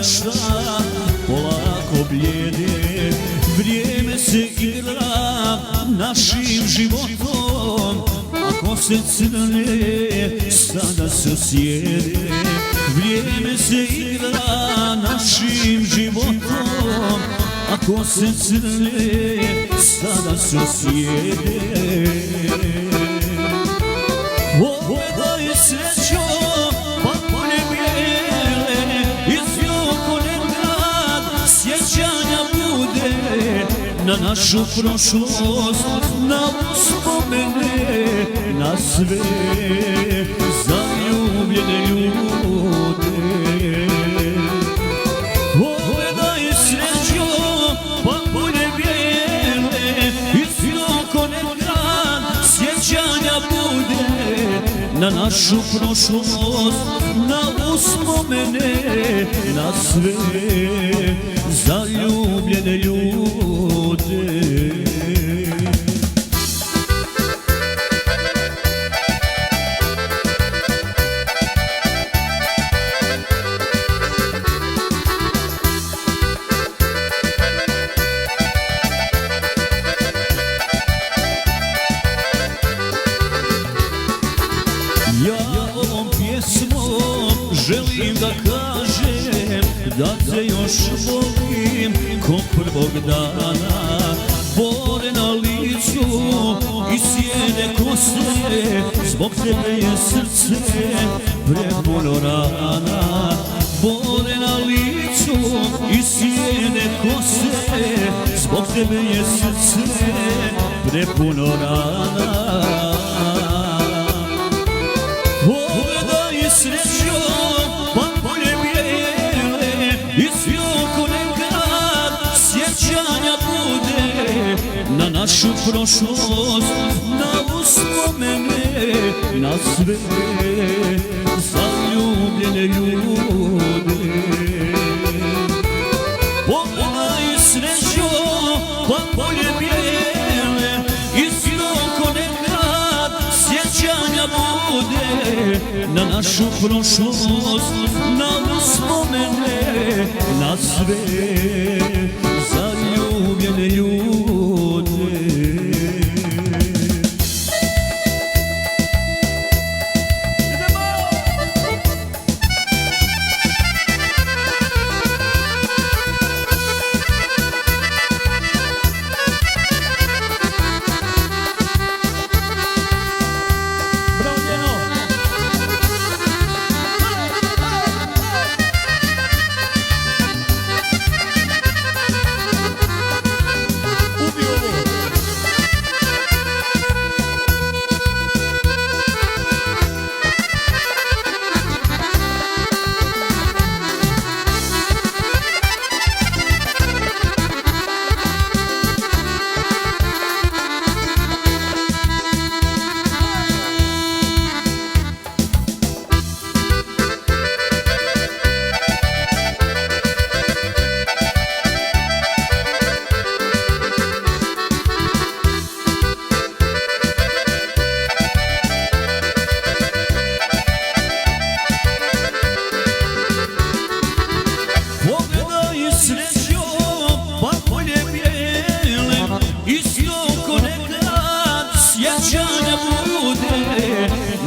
šta polako blijede. Vrijeme se igra našim životom, ako se crne sada se sjede. Vrijeme se igra našim životom, ako se crne sada se sjede. Ogledaj srećo, pa polje bijele, iz Jokonen grad sjećanja bude. Na našu prošlost, na uspomene, na sve zaljubljene ljude. Ogledaj srećo, pa polje bijele, iz Jokonen grad sjećanja bude. Na našu prošlost, na uspomene, na sve zaljubljene ljude. Ja ovom pjesmom želim da kažem da te još volim ko prvog dana. Bore na licu i sjede kose, zbog tebe je srce prepuno rana. Bore na licu i sjede kose, zbog tebe je srce prepuno rana. Ogledaj srećo, pa polje bijele, iz Jokonen grad sjećanja bude. Na našu prošlost, na uspomene, na sve zaljubljene ljude. Ogledaj srećo, pa polje bijele, iz Jokonen grad sjećanja bude. Na našu prošlost, na uspomene, na sve zaljubljene ljude.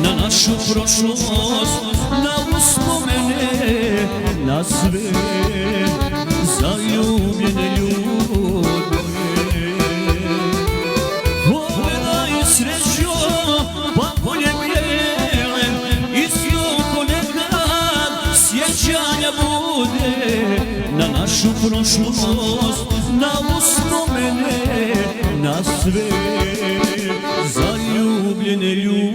Na našu prošlost, na uspomene, na sve zaljubljene ljude. Ogledaj srećo, pa polje bijele, iz Jokonen grad sjećanja bude. Na našu prošlost, na uspomene, na sve zaljubljene ljude.